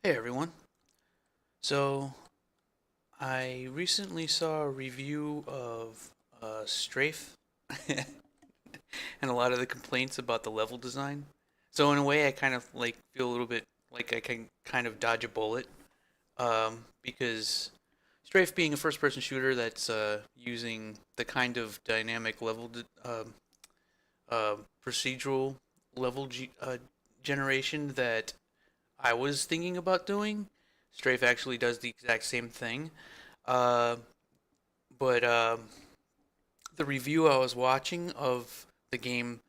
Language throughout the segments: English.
Hey everyone. So, I recently saw a review of Strafe and a lot of the complaints about the level design. So in a way I kind of like feel a little bit like I can kind of dodge a bullet because Strafe being a first person shooter that's using the kind of dynamic procedural level generation that I was thinking about doing. Strafe actually does the exact same thing. Uh, but the review I was watching of the game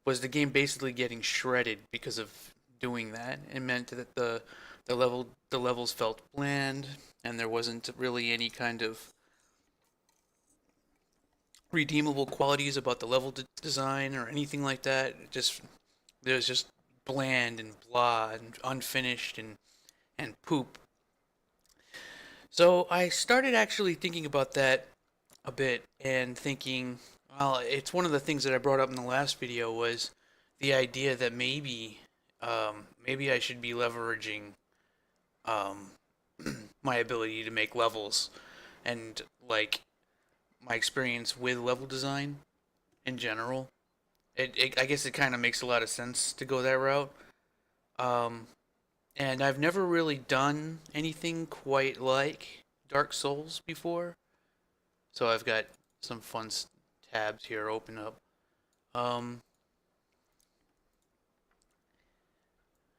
was the game basically getting shredded because of doing that. It meant that the levels felt bland, and there wasn't really any kind of redeemable qualities about the level design or anything like that. It was just bland and blah and unfinished and poop. So I started actually thinking about that a bit and thinking, well, it's one of the things that I brought up in the last video was the idea that maybe I should be leveraging um, my ability to make levels and like my experience with level design in general. I guess it kind of makes a lot of sense to go that route. Um, and I've never really done anything quite like Dark Souls before. So I've got some fun tabs here open up. Um,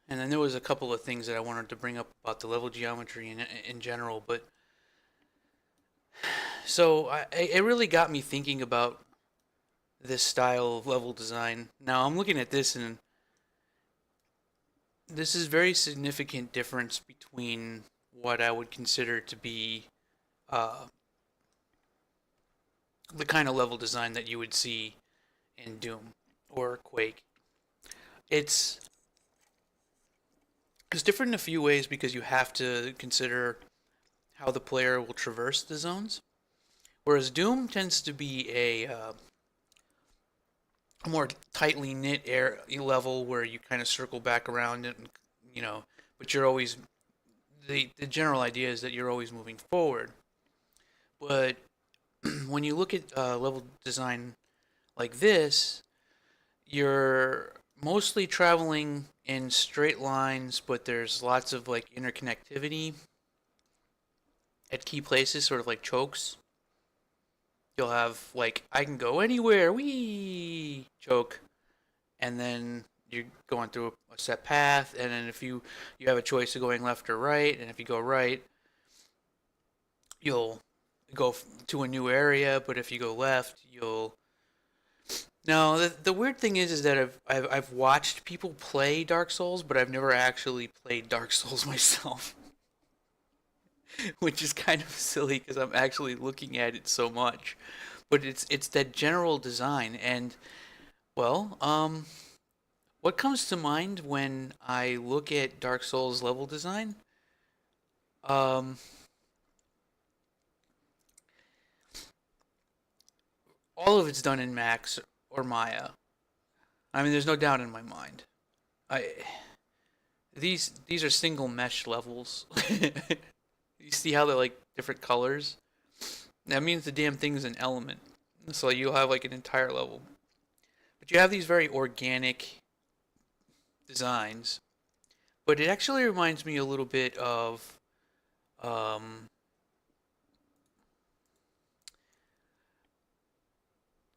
and then there was a couple of things that I wanted to bring up about the level geometry in general. But so it really got me thinking about this style of level design. Now I'm looking at this, and this is very significant difference between what I would consider to be uh, the kind of level design that you would see in Doom or Quake. It's it's different in a few ways because you have to consider how the player will traverse the zones. Whereas Doom tends to be a more tightly knit air level where you kind of circle back around it, and, you know, but you're always the general idea is that you're always moving forward. But when you look at level design like this, you're mostly traveling in straight lines, but there's lots of like interconnectivity at key places, sort of like chokes. You'll have like I can go anywhere, wee choke, and then you're going through a set path, and then if you have a choice of going left or right, and if you go right, you'll go to a new area, but if you go left, you'll no. The weird thing is that I've watched people play Dark Souls, but I've never actually played Dark Souls myself, which is kind of silly because I'm actually looking at it so much. But it's that general design, and well, what comes to mind when I look at Dark Souls level design? Um, all of it's done in Max or Maya. I mean, there's no doubt in my mind. I these are single mesh levels. You see how they're like different colors? That means the damn thing is an element. So you'll have like an entire level. But you have these very organic designs. But it actually reminds me a little bit of um,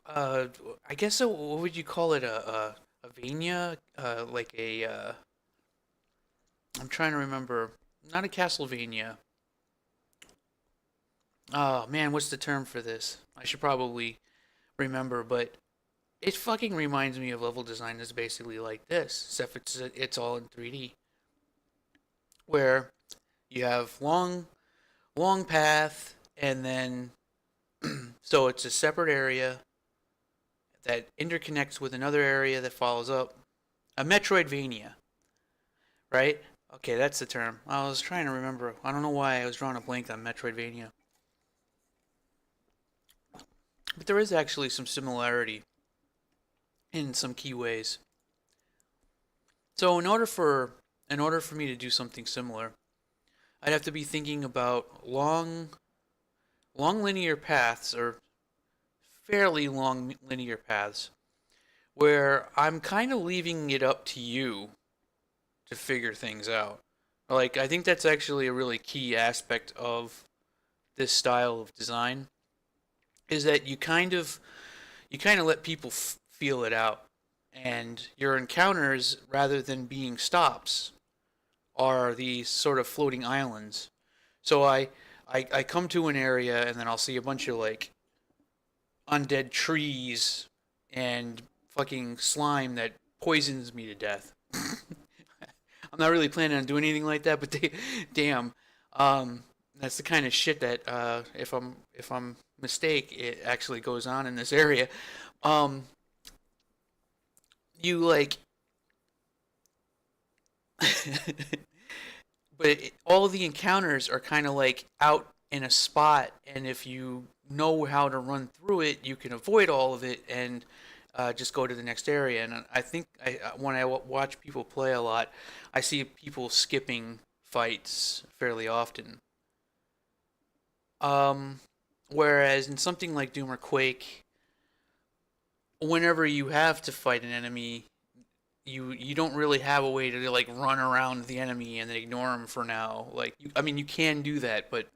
uh, I guess what would you call it? A Vania? Like a I'm trying to remember. Not a Castlevania. Oh man, what's the term for this? I should probably remember, but it fucking reminds me of level design is basically like this, except it's all in 3D, where you have long path, and then so it's a separate area that interconnects with another area that follows up. A Metroidvania, right? Okay, that's the term. I was trying to remember. I don't know why I was drawing a blank on Metroidvania, but there is actually some similarity in some key ways. So in order for in order for me to do something similar, I'd have to be thinking about long linear paths or fairly long linear paths where I'm kind of leaving it up to you to figure things out. Like, I think that's actually a really key aspect of this style of design is that you kind of let people feel it out, and your encounters, rather than being stops, are these sort of floating islands. So I come to an area and then I'll see a bunch of like undead trees and fucking slime that poisons me to death. I'm not really planning on doing anything like that, but damn, that's the kind of shit that if I'm mistake, it actually goes on in this area. Um, you like, but all of the encounters are kind of like out in a spot, and if you know how to run through it, you can avoid all of it and just go to the next area. And I think when I watch people play a lot, I see people skipping fights fairly often. Um, Whereas in something like Doom or Quake, whenever you have to fight an enemy, you don't really have a way to like run around the enemy and then ignore him for now. Like, I mean, you can do that, but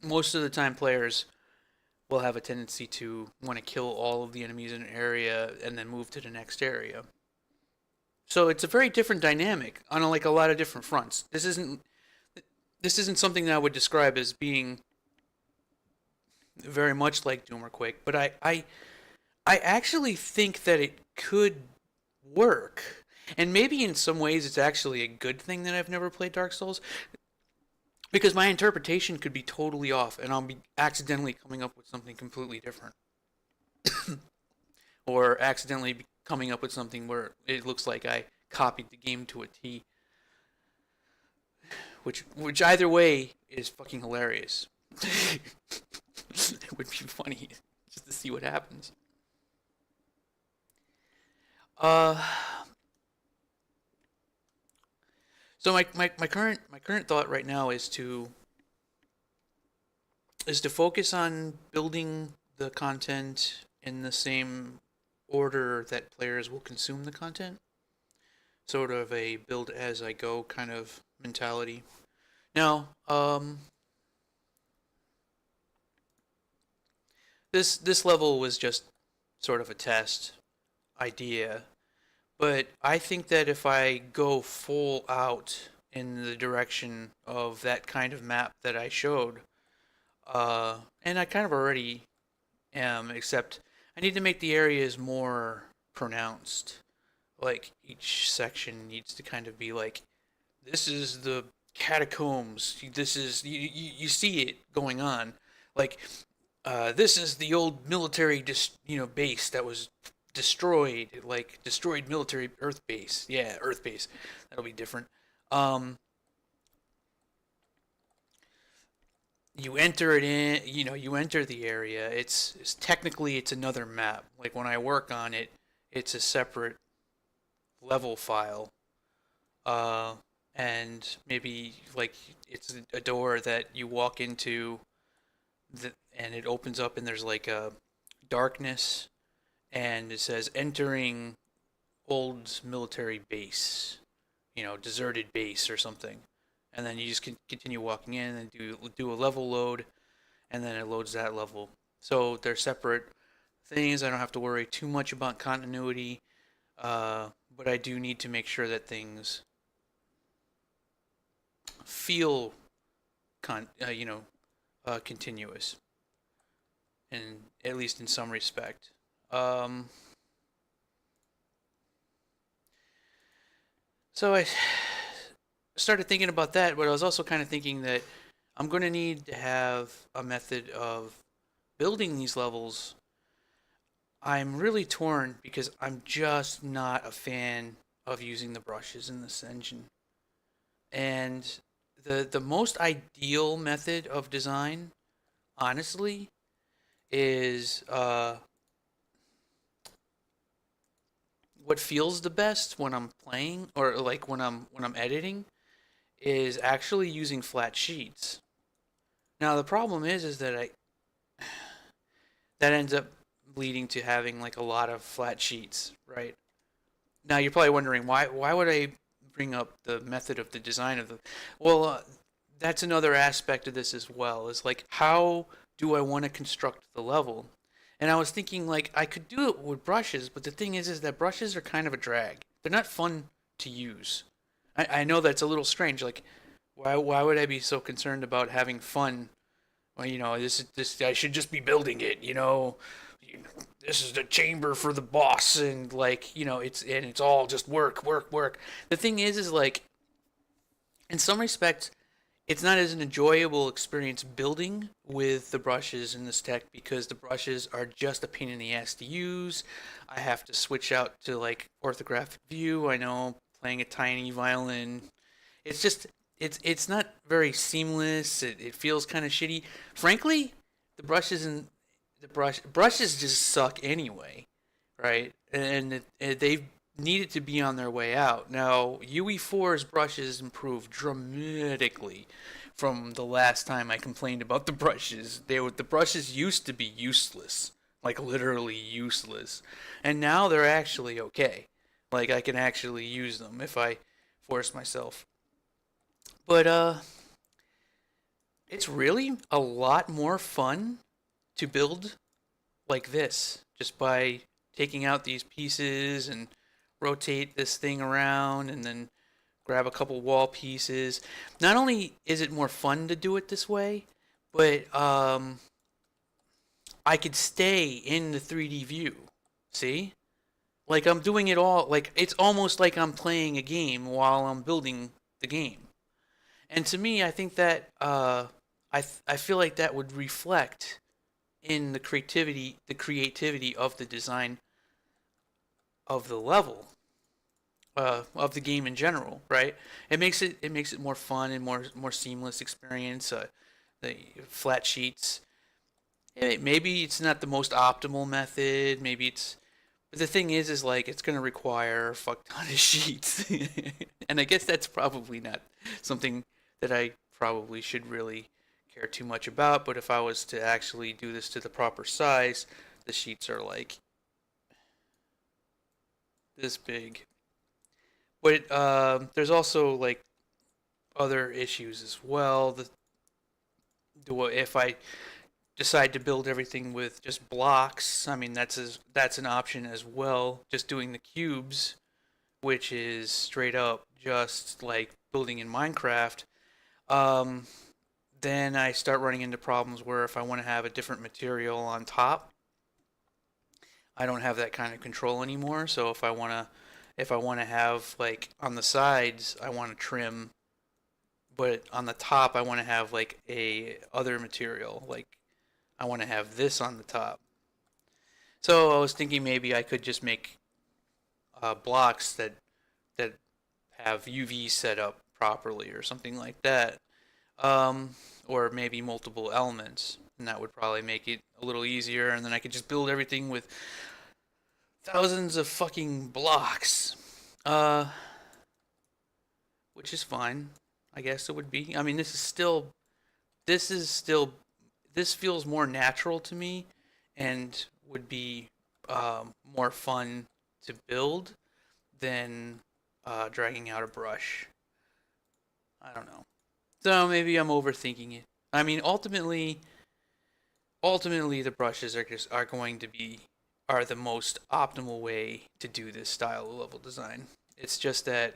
most of the time players will have a tendency to want to kill all of the enemies in an area and then move to the next area. So it's a very different dynamic on like a lot of different fronts. This isn't something that I would describe as being very much like Doom or Quake, but I actually think that it could work. And maybe in some ways it's actually a good thing that I've never played Dark Souls because my interpretation could be totally off and I'll be accidentally coming up with something completely different or accidentally coming up with something where it looks like I copied the game to a T, which either way is fucking hilarious. It would be funny just to see what happens. Uh, so my current thought right now is to focus on building the content in the same order that players will consume the content. Sort of a build as I go kind of mentality. Now, this level was just sort of a test idea, but I think that if I go full out in the direction of that kind of map that I showed, and I kind of already except I need to make the areas more pronounced. Like each section needs to kind of be like, this is the catacombs. This is you see it going on. Like this is the old military base that was destroyed. Like destroyed military Earth base. Yeah, Earth base. That'll be different. Um, you enter it in. You enter the area. It's technically it's another map. Like when I work on it, it's a separate level file. Uh, and maybe like it's a door that you walk into, and it opens up, and there's like a darkness, and it says entering old military base, deserted base or something. And then you just continue walking in and do a level load, and then it loads that level. So they're separate things. I don't have to worry too much about continuity, but I do need to make sure that things feel continuous, and at least in some respect. Um, so I started thinking about that, but I was also kind of thinking that I'm going to need to have a method of building these levels. I'm really torn because I'm just not a fan of using the brushes in this engine. And the most ideal method of design, honestly, is what feels the best when I'm playing or like when I'm editing is actually using flat sheets. Now the problem is that I that ends up leading to having like a lot of flat sheets, right? Now you're probably wondering why would I bring up the method of the design of the well that's another aspect of this as well is like how do I want to construct the level? And I was thinking like I could do it with brushes, but the thing is that brushes are kind of a drag. They're not fun to use. I know that's a little strange. Like why would I be so concerned about having fun? Well, this I should just be building it. This is the chamber for the boss, and like it's all just work, work, work. The thing is like in some respects it's not as an enjoyable experience building with the brushes in this tech because the brushes are just a pain in the ass to use. I have to switch out to like orthographic view. I know playing a tiny violin. It's just it's not very seamless. It feels kind of shitty. Frankly, the brushes and brushes just suck anyway, right? And they've needed to be on their way out. Now, UE4's brushes improved dramatically from the last time I complained about the brushes. The brushes used to be useless, like literally useless, and now they're actually okay. Like I can actually use them if I force myself. But it's really a lot more fun to build like this just by taking out these pieces and rotate this thing around and then grab a couple wall pieces. Not only is it more fun to do it this way, but I could stay in the 3D view. See? Like I'm doing it all like it's almost like I'm playing a game while I'm building the game. And to me, I think that I feel like that would reflect in the creativity of the design of the level, of the game in general, right? It makes it more fun and more seamless experience. The flat sheets. Maybe it's not the most optimal method. Maybe it's. But the thing is like it's gonna require a fuck ton of sheets, and I guess that's probably not something that I probably should really care too much about. But if I was to actually do this to the proper size, the sheets are like this big. But there's also like other issues as well. If I decide to build everything with just blocks, I mean that's an option as well. Just doing the cubes, which is straight up just like building in Minecraft. Um, then I start running into problems where if I want to have a different material on top, I don't have that kind of control anymore. So if I want to have like on the sides, I want to trim, but on the top I want to have like a other material. Like I want to have this on the top. So I was thinking maybe I could just make blocks that have UV set up properly or something like that, or maybe multiple elements, and that would probably make it a little easier. And then I could just build everything with thousands of fucking blocks, uh, which is fine. I guess it would be. I mean, this is still, this feels more natural to me, and would be more fun to build than dragging out a brush. I don't know. So maybe I'm overthinking it. I mean, ultimately, the brushes are going to be are the most optimal way to do this style of level design. It's just that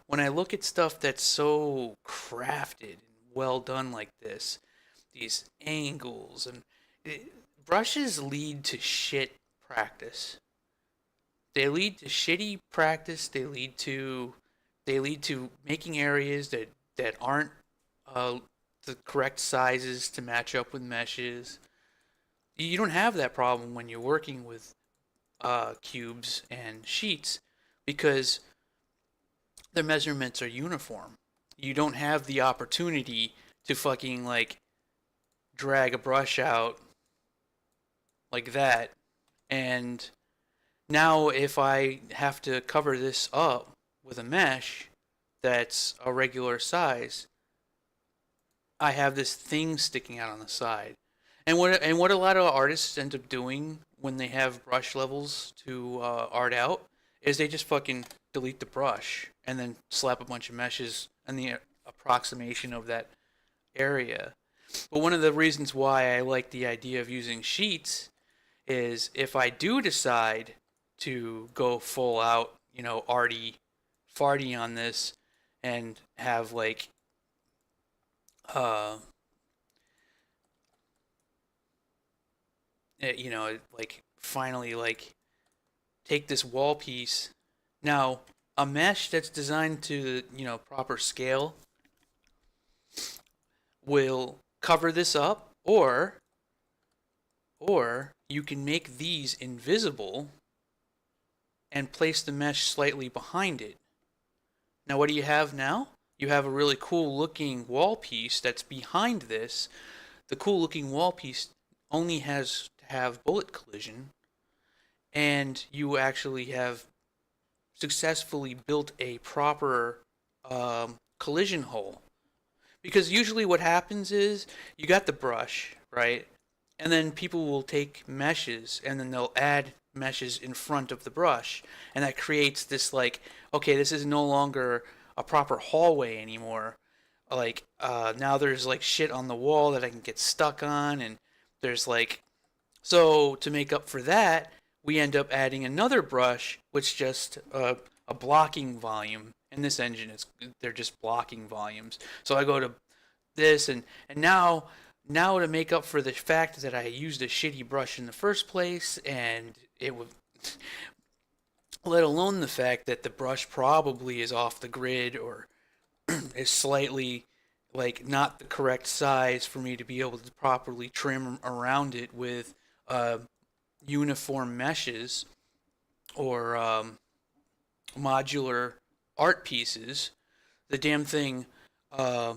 when I look at stuff that's so crafted and well done like this, these angles and it, brushes lead to shit practice. They lead to shitty practice. They lead to making areas that aren't uh, the correct sizes to match up with meshes. You don't have that problem when you're working with cubes and sheets because the measurements are uniform. You don't have the opportunity to fucking like drag a brush out like that and Now, if I have to cover this up with a mesh that's a regular size, I have this thing sticking out on the side. And what a lot of artists end up doing when they have brush levels to art out is they just fucking delete the brush and then slap a bunch of meshes in the approximation of that area. But one of the reasons why I like the idea of using sheets is if I do decide to go full out, arty farty on this and have like uh like finally like take this wall piece. Now, a mesh that's designed to, proper scale will cover this up, or you can make these invisible and place the mesh slightly behind it. Now, what do you have now? You have a really cool looking wall piece that's behind this. The cool looking wall piece only has to have bullet collision, and you actually have successfully built a proper collision hole. Because usually what happens is you got the brush, right? And then people will take meshes and then they'll add meshes in front of the brush. And that creates this like, okay, this is no longer a proper hallway anymore. Like, now there's like shit on the wall that I can get stuck on. And there's like, so to make up for that, we end up adding another brush, which just a blocking volume. In this engine, they're just blocking volumes. So I go to this, and now to make up for the fact that I used a shitty brush in the first place, and it would, let alone the fact that the brush probably is off the grid or is slightly like not the correct size for me to be able to properly trim around it with uniform meshes or modular art pieces. The damn thing uh,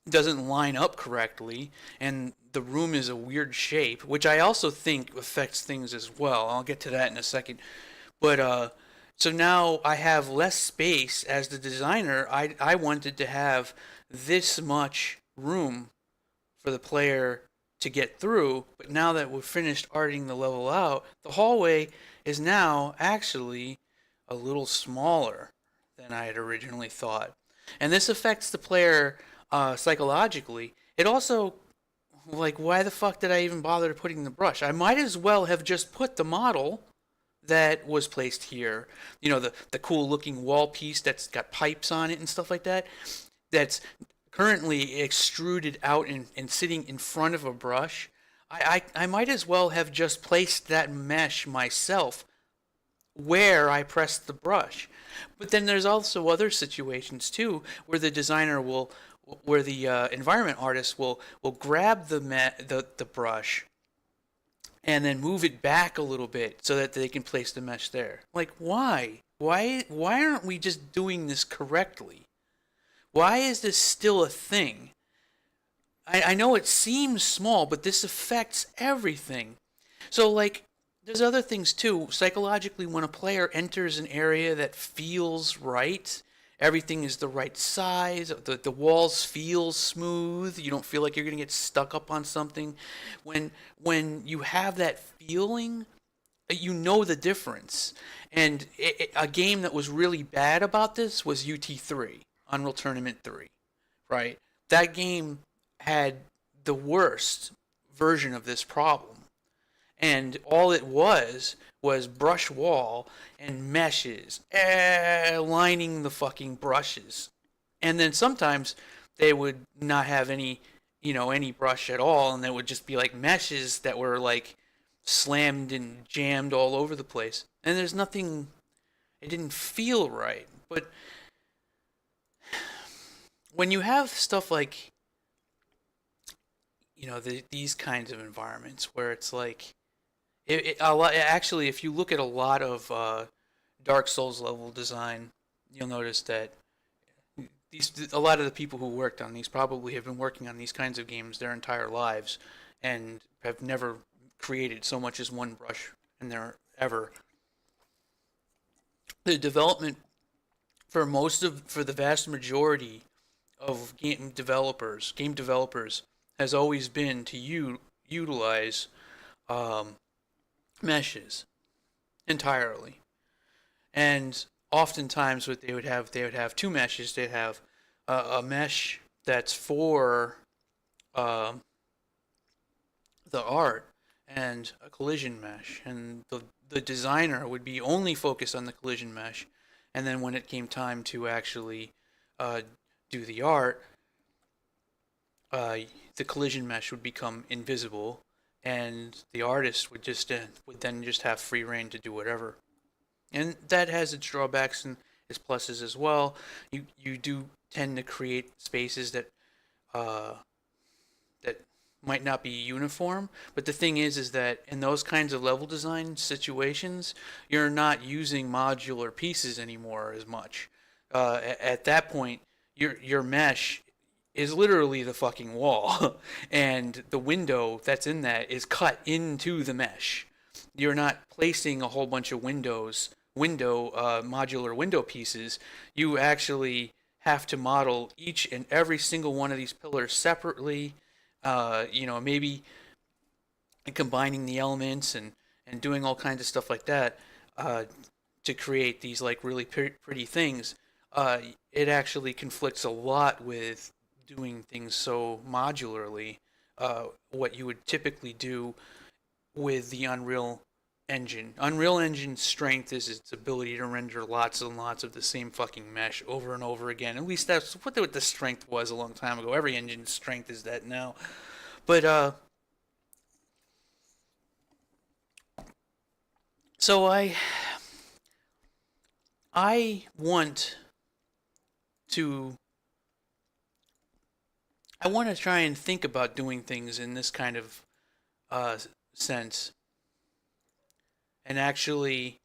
doesn't line up correctly, and the room is a weird shape, which I also think affects things as well. I'll get to that in a second. But so now I have less space. As the designer, I wanted to have this much room for the player to get through, but now that we've finished arting the level out, the hallway is now actually a little smaller than I had originally thought. And this affects the player psychologically. It also, like, why the fuck did I even bother putting the brush? I might as well have just put the model that was placed here. The cool looking wall piece that's got pipes on it and stuff like that. That's currently extruded out and sitting in front of a brush. I might as well have just placed that mesh myself where I pressed the brush. But then there's also other situations too where the environment artist will grab the brush and then move it back a little bit so that they can place the mesh there. Like, why? Why aren't we just doing this correctly? Why is this still a thing? I know it seems small, but this affects everything. So, like, there's other things too. Psychologically, when a player enters an area that feels right, everything is the right size, the walls feel smooth, you don't feel like you're going to get stuck up on something. When you have that feeling, you know the difference. And a game that was really bad about this was UT3, Unreal Tournament 3, right? That game had the worst version of this problem. And all it was brush wall and meshes lining the fucking brushes. And then sometimes they would not have any brush at all, and there would just be like meshes that were like slammed and jammed all over the place. And there's nothing, it didn't feel right. But when you have stuff like, these kinds of environments where it's like, actually, if you look at a lot of Dark Souls level design, you'll notice that a lot of the people who worked on these probably have been working on these kinds of games their entire lives and have never created so much as one brush in there ever. The development for the vast majority of game developers, has always been to utilize um, meshes entirely. And oftentimes, what they would have two meshes. They'd have a mesh that's for um, the art and a collision mesh, and the designer would be only focused on the collision mesh, and then when it came time to actually uh, do the art, uh, the collision mesh would become invisible, and the artist would then just have free reign to do whatever. And that has its drawbacks and its pluses as well. You do tend to create spaces uh, that might not be uniform. But the thing is that in those kinds of level design situations, you're not using modular pieces anymore as much. At that point, your mesh is literally the fucking wall, and the window that's in that is cut into the mesh. You're not placing a whole bunch of modular window pieces. You actually have to model each and every single one of these pillars separately. Maybe combining the elements and doing all kinds of stuff like that uh, to create these like really pretty things. It actually conflicts a lot with doing things so modularly. What you would typically do with the Unreal Engine. Unreal Engine's strength is its ability to render lots and lots of the same fucking mesh over and over again. At least that's what the strength was a long time ago. Every engine's strength is that now. But so I want to I want to try and think about doing things in this kind of uh, sense, and actually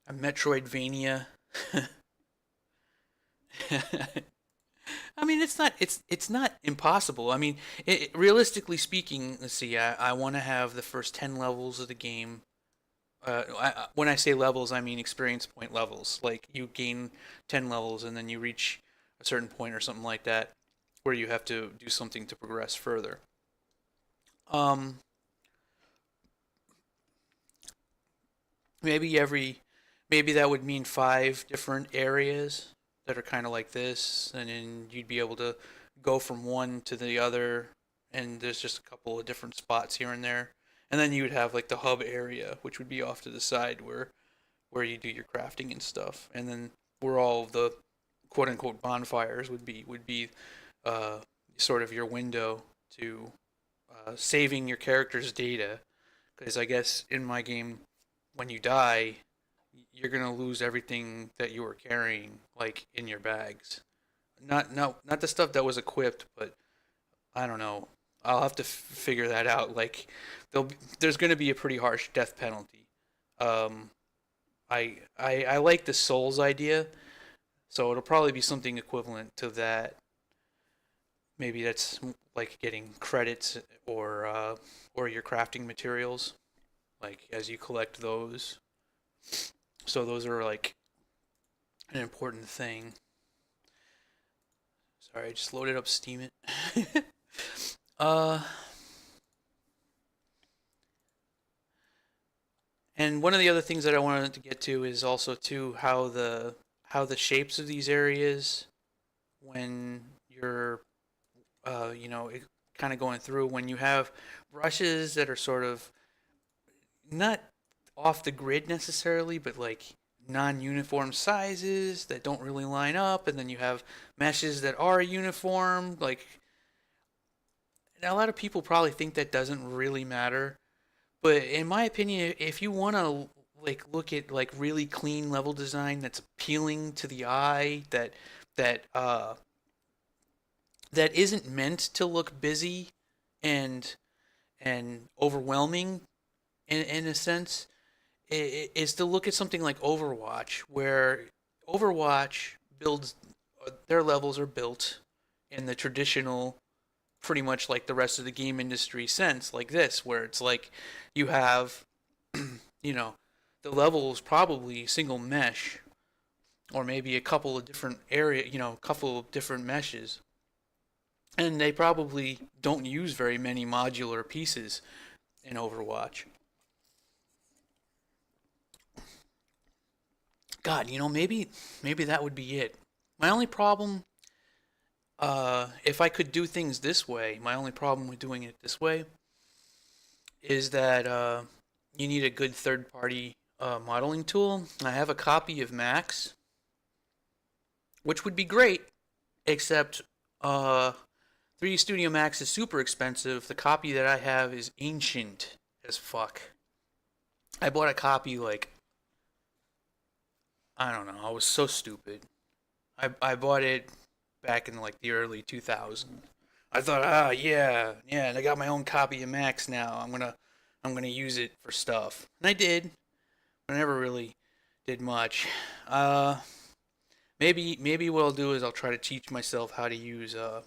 a Metroidvania. I mean, it's not impossible. I mean, realistically speaking, let's see. I want to have the first 10 levels of the game. When I say levels, I mean experience point levels. Like you gain 10 levels, and then you reach a certain point or something like that, where you have to do something to progress further. Um, maybe every maybe that would mean 5 different areas that are kind of like this, and then you'd be able to go from one to the other, and there's just a couple of different spots here and there, and then you would have like the hub area, which would be off to the side where you do your crafting and stuff, and then where all of the quote unquote bonfires would be uh, sort of your window to saving your character's data, because I guess in my game, when you die, you're gonna lose everything that you were carrying, like in your bags. Not the stuff that was equipped, but I don't know. I'll have to figure that out. Like, there's gonna be a pretty harsh death penalty. Um, I like the souls idea, so it'll probably be something equivalent to that. Maybe that's like getting credits or your crafting materials, like as you collect those. So those are like an important thing. Sorry, I just loaded up Steemit. uh, and one of the other things that I wanted to get to is also too how the shapes of these areas, when you're kind of going through, when you have brushes that are sort of not off the grid necessarily, but like non-uniform sizes that don't really line up, and then you have meshes that are uniform. Like, a lot of people probably think that doesn't really matter, but in my opinion, if you want to like look at like really clean level design that's appealing to the eye, that that isn't meant to look busy and overwhelming in a sense, is to look at something like Overwatch, where Overwatch builds their levels are built in the traditional pretty much like the rest of the game industry sense, like this, where it's like you have, you know, the level is probably single mesh, or maybe a couple of different a couple of different meshes, and they probably don't use very many modular pieces in Overwatch. God, maybe that would be it. My only problem, if I could do things this way, my only problem with doing it this way is that you need a good third-party modeling tool. I have a copy of Max, which would be great, except 3D Studio Max is super expensive. The copy that I have is ancient as fuck. I bought a copy like, I don't know, I was so stupid. I bought it back in like the early 2000s. I thought, yeah, and I got my own copy of Max now. I'm gonna use it for stuff, and I did, but I never really did much. Maybe what I'll do is I'll try to teach myself how to use uh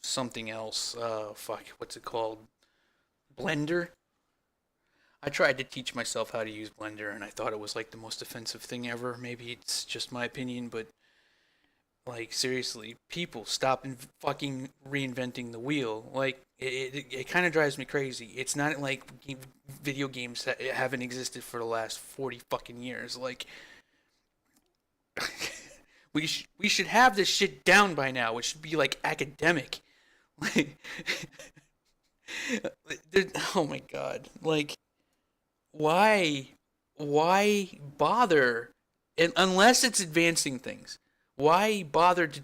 something else. Fuck, what's it called? Blender. I tried to teach myself how to use Blender, and I thought it was like the most offensive thing ever. Maybe it's just my opinion, but like seriously, people stop fucking reinventing the wheel. Like it kind of drives me crazy. It's not like video games that haven't existed for the last 40 fucking years. Like we should have this shit down by now. It should be like academic. Like, oh my god. Like why why bother? And unless it's advancing things, why bother to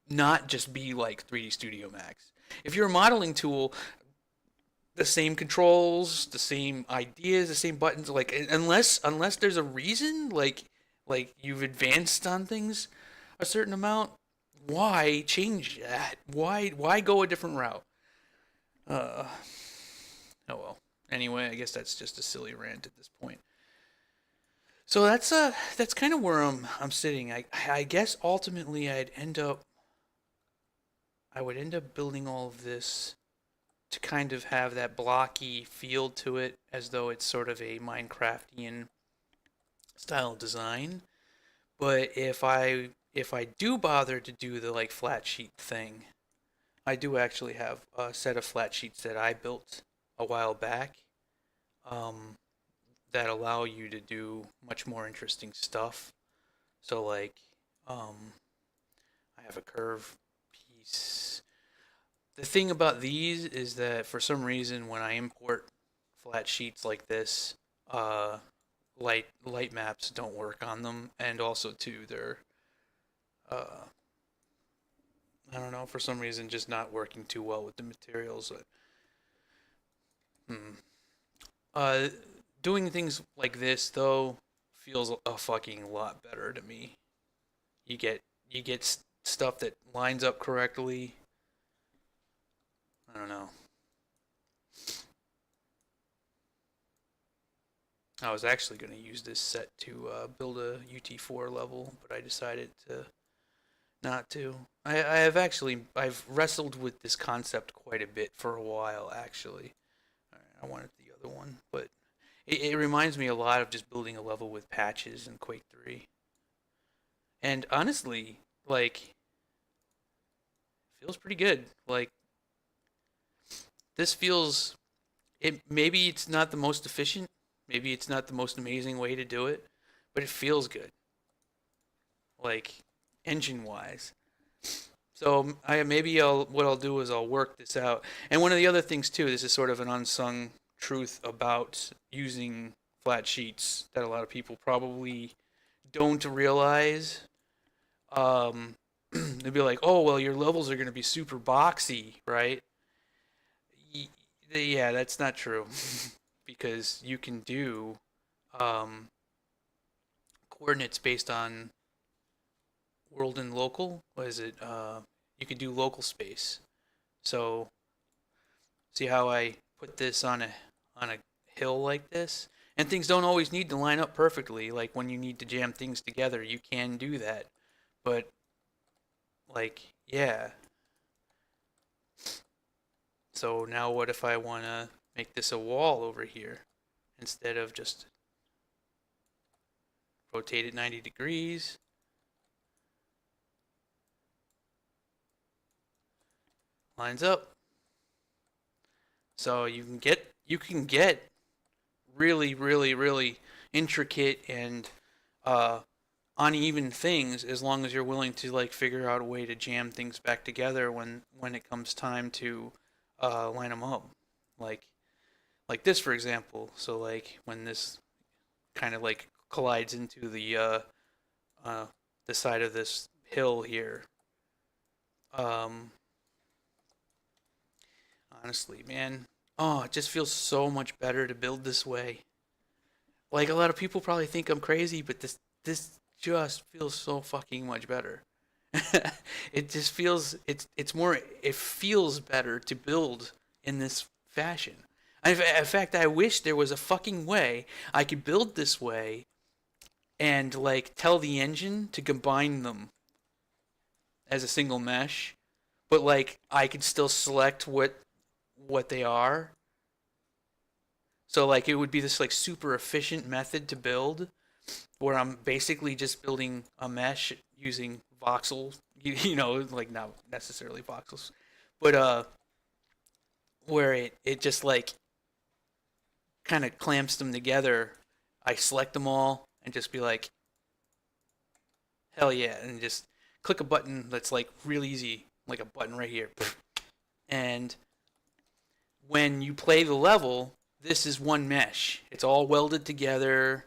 not just be like 3D Studio Max? If you're a modeling tool, the same controls, the same ideas, the same buttons, like unless there's a reason, like you've advanced on things a certain amount, why change that? Why go a different route? Uh oh well. Anyway, I guess that's just a silly rant at this point. So that's kind of where I'm sitting. I guess ultimately I would end up building all of this to kind of have that blocky feel to it, as though it's sort of a Minecraftian style design. But if I do bother to do the like flat sheet thing, I do actually have a set of flat sheets that I built a while back, um, that allow you to do much more interesting stuff. So like, um, I have a curve piece. The thing about these is that for some reason when I import flat sheets like this, light maps don't work on them, and also too they're uh, I don't know, for some reason just not working too well with the materials. Hmm. Uh, Doing things like this though feels a fucking lot better to me. You get stuff that lines up correctly. I don't know. I was actually going to use this set to build a UT4 level, but I decided to not to. I have actually I've wrestled with this concept quite a bit for a while actually. I wanted the other one, but it reminds me a lot of just building a level with patches in Quake 3. And honestly, like feels pretty good. Like this feels it maybe it's not the most efficient, maybe it's not the most amazing way to do it, but it feels good. Like engine wise. So I maybe I'll what I'll do is I'll work this out. And one of the other things too, this is sort of an unsung truth about using flat sheets that a lot of people probably don't realize. Um, they'd be like, "Oh, well, your levels are going to be super boxy, right?" Yeah, that's not true because you can do um, coordinates based on world and local. What is it? You can do local space. So see how I put this on a hill like this? And things don't always need to line up perfectly. Like when you need to jam things together, you can do that. But Like, yeah. So now what if I want to make this a wall over here instead of just rotate it 90 degrees? Lines up. So you can get really, really, really intricate and uh, uneven things as long as you're willing to like figure out a way to jam things back together when it comes time to line them up. Like like this for example. So like when this kind of like collides into uh, the side of this hill here. Um, Honestly, man, oh, it just feels so much better to build this way. Like a lot of people probably think I'm crazy, but this just feels so fucking much better. It just feels it's more it feels better to build in this fashion. In fact, I wish there was a fucking way I could build this way and like tell the engine to combine them as a single mesh, but like I could still select what they are. So like it would be this like super efficient method to build where I'm basically just building a mesh using voxels, like not necessarily voxels, but where it just like kind of clamps them together. I select them all and just be like, hell yeah, and just click a button that's like real easy, like a button right here. And when you play the level, this is one mesh. It's all welded together.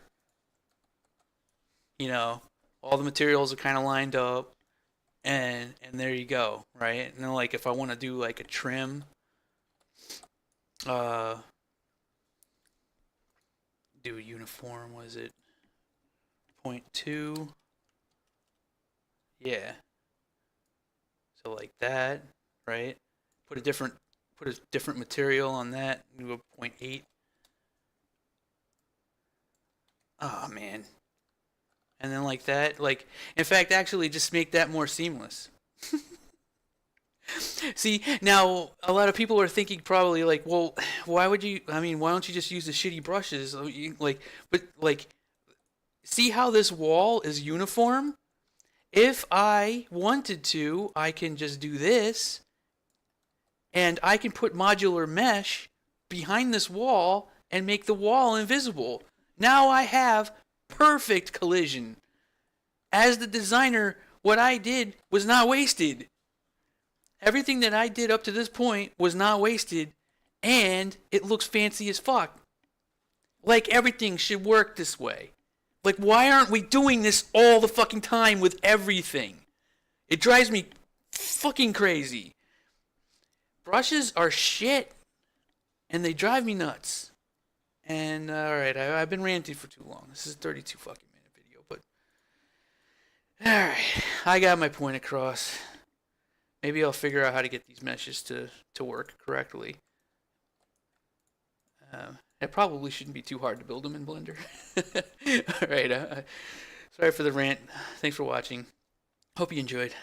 You know, all the materials are kind of lined up, and there you go, right? And then like if I want to do like a trim, uh, do a uniform. Was it 0.2? Yeah. So like that, right? Put a different put a different material on that. Do a zero point 0.8. Oh man. And then like that, like in fact, actually just make that more seamless. See, now a lot of people are thinking probably like, well, why would you? I mean, why don't you just use the shitty brushes? Like, but like, see how this wall is uniform? If I wanted to, I can just do this, and I can put modular mesh behind this wall and make the wall invisible. Now I have perfect collision. As the designer, what I did was not wasted. Everything that I did up to this point was not wasted, and it looks fancy as fuck. Like everything should work this way. Like, why aren't we doing this all the fucking time with everything? It drives me fucking crazy. Brushes are shit, and they drive me nuts. And alright, I've been ranting for too long. This is a 32 fucking minute video, but alright, I got my point across. Maybe I'll figure out how to get these meshes to work correctly. It probably shouldn't be too hard to build them in Blender. Alright, sorry for the rant. Thanks for watching. Hope you enjoyed.